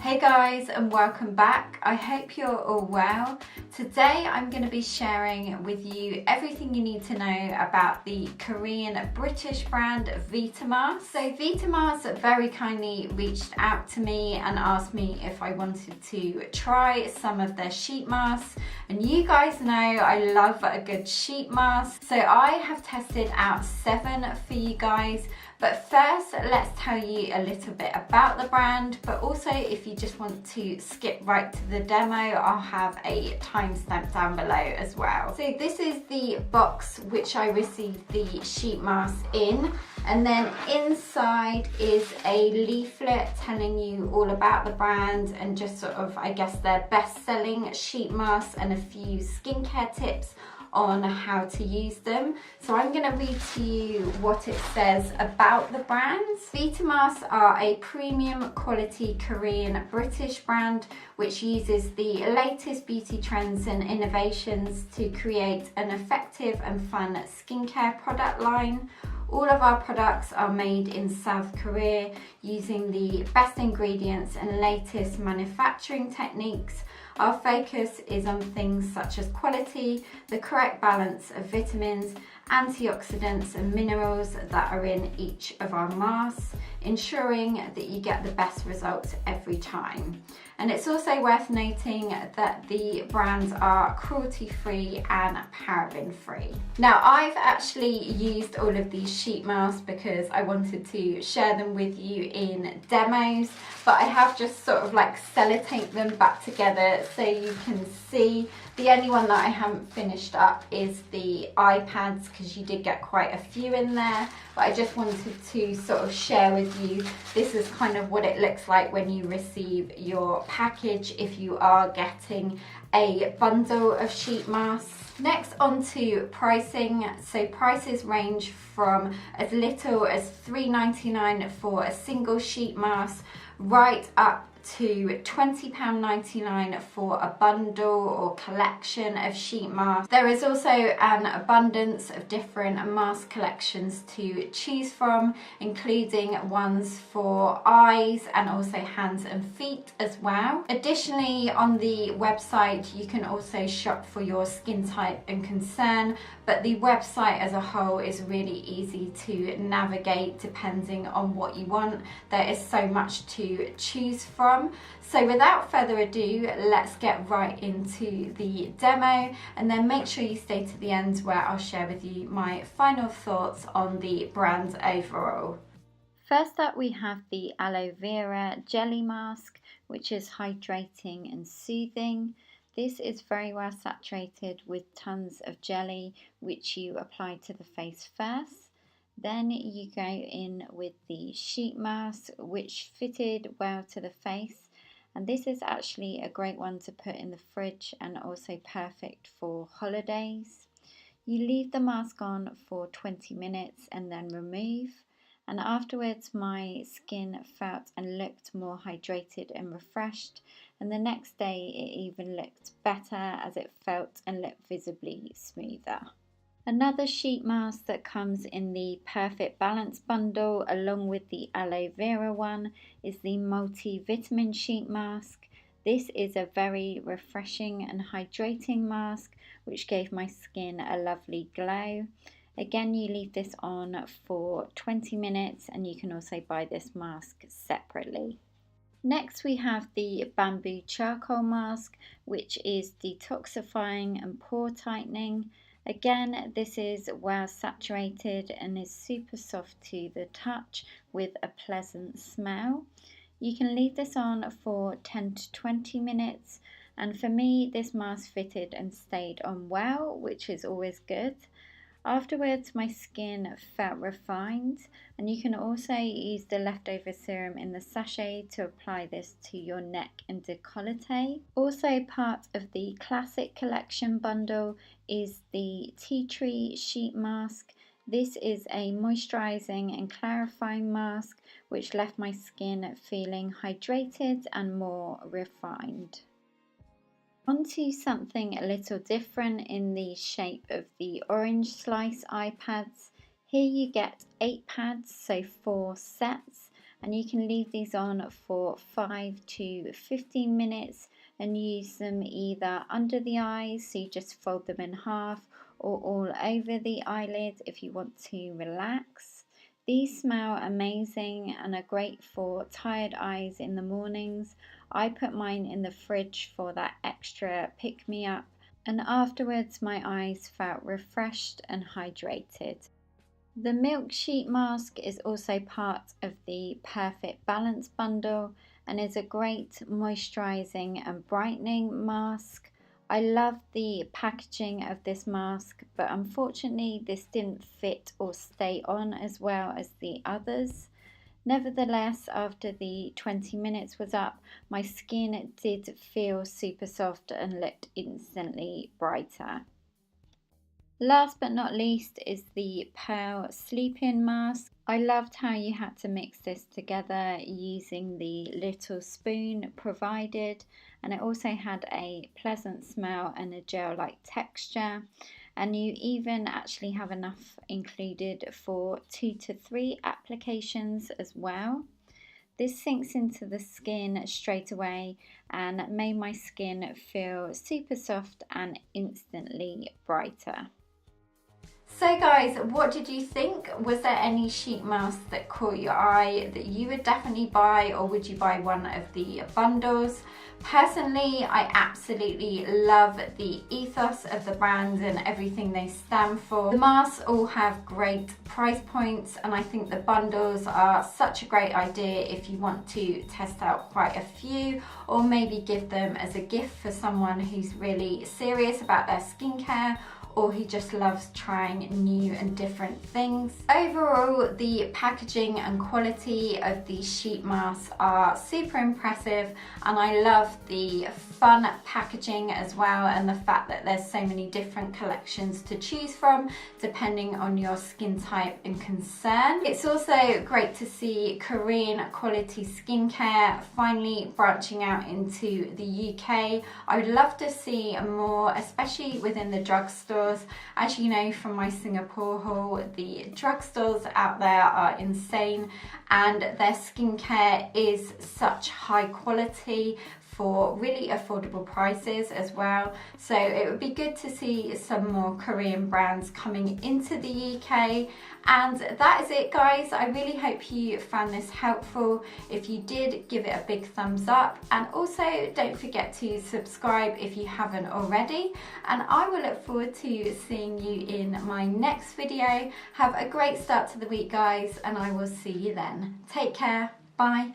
Hey guys, and welcome back. I hope you're all well. Today I'm going to be sharing with you everything you need to know about the Korean British brand Vitamasques. So Vitamasques very kindly reached out to me and asked me if I wanted to try some of their sheet masks. And you guys know I love a good sheet mask. So I have tested out 7 for you guys. But first, let's tell you a little bit about the brand, but also if you just want to skip right to the demo, I'll have a timestamp down below as well. So this is the box which I received the sheet mask in, and then inside is a leaflet telling you all about the brand and just sort of, I guess, their best-selling sheet masks and a few skincare tips on how to use them. So I'm going to read to you what it says about the brands. Vitamasques are a premium quality Korean British brand which uses the latest beauty trends and innovations to create an effective and fun skincare product line. All of our products are made in South Korea using the best ingredients and latest manufacturing techniques. Our focus is on things such as quality, the correct balance of vitamins, antioxidants and minerals that are in each of our masks, ensuring that you get the best results every time. And it's also worth noting that the brands are cruelty-free and paraben-free. Now, I've actually used all of these sheet masks because I wanted to share them with you in demos, but I have just sort of like sellotaped them back together so you can see. The only one that I haven't finished up is the eye pads because you did get quite a few in there, but I just wanted to sort of share with you. This is kind of what it looks like when you receive your package if you are getting a bundle of sheet masks. Next, on to pricing. So prices range from as little as $3.99 for a single sheet mask right up to £20.99 for a bundle or collection of sheet masks. There is also an abundance of different mask collections to choose from, including ones for eyes and also hands and feet as well. Additionally, on the website you can also shop for your skin type and concern, but the website as a whole is really easy to navigate depending on what you want. There is so much to choose from. So without further ado, let's get right into the demo, and then make sure you stay to the end where I'll share with you my final thoughts on the brand overall. First up, we have the Aloe Vera jelly mask, which is hydrating and soothing. This is very well saturated with tons of jelly, which you apply to the face first. Then you go in with the sheet mask, which fitted well to the face. And this is actually a great one to put in the fridge and also perfect for holidays. You leave the mask on for 20 minutes and then remove. And afterwards my skin felt and looked more hydrated and refreshed. And the next day it even looked better as it felt and looked visibly smoother. Another sheet mask that comes in the Perfect Balance bundle along with the Aloe Vera one is the Multivitamin sheet mask. This is a very refreshing and hydrating mask which gave my skin a lovely glow. Again, you leave this on for 20 minutes and you can also buy this mask separately. Next we have the Bamboo Charcoal mask, which is detoxifying and pore tightening. Again, this is well saturated and is super soft to the touch with a pleasant smell. You can leave this on for 10 to 20 minutes, and for me this mask fitted and stayed on well, which is always good. Afterwards my skin felt refined, and you can also use the leftover serum in the sachet to apply this to your neck and décolleté. Also part of the Classic Collection bundle is the Tea Tree sheet mask. This is a moisturising and clarifying mask which left my skin feeling hydrated and more refined. Onto something a little different in the shape of the orange slice eye pads. Here you get 8 pads, so 4 sets, and you can leave these on for 5 to 15 minutes and use them either under the eyes, so you just fold them in half, or all over the eyelid if you want to relax. These smell amazing and are great for tired eyes in the mornings. I put mine in the fridge for that extra pick-me-up, and afterwards my eyes felt refreshed and hydrated. The Milk Sheet Mask is also part of the Perfect Balance bundle and is a great moisturising and brightening mask. I love the packaging of this mask, but unfortunately this didn't fit or stay on as well as the others. Nevertheless, after the 20 minutes was up, my skin did feel super soft and looked instantly brighter. Last but not least is the Pearl Sleep-In Mask. I loved how you had to mix this together using the little spoon provided, and it also had a pleasant smell and a gel-like texture, and you even actually have enough included for 2 to 3 applications as well. This sinks into the skin straight away and made my skin feel super soft and instantly brighter. So guys, what did you think? Was there any sheet masks that caught your eye that you would definitely buy, or would you buy one of the bundles? Personally, I absolutely love the ethos of the brand and everything they stand for. The masks all have great price points, and I think the bundles are such a great idea if you want to test out quite a few, or maybe give them as a gift for someone who's really serious about their skincare, or who just loves trying new and different things. Overall, the packaging and quality of these sheet masks are super impressive, and I love the fun packaging as well, and the fact that there's so many different collections to choose from depending on your skin type and concern. It's also great to see Korean quality skincare finally branching out into the UK. I would love to see more, especially within the drugstore. As you know from my Singapore haul, the drugstores out there are insane, and their skincare is such high quality for really affordable prices as well. So it would be good to see some more Korean brands coming into the UK. And that is it, guys. I really hope you found this helpful. If you did, give it a big thumbs up, and also don't forget to subscribe if you haven't already, and I will look forward to seeing you in my next video. Have a great start to the week, guys, and I will see you then. Take care. Bye.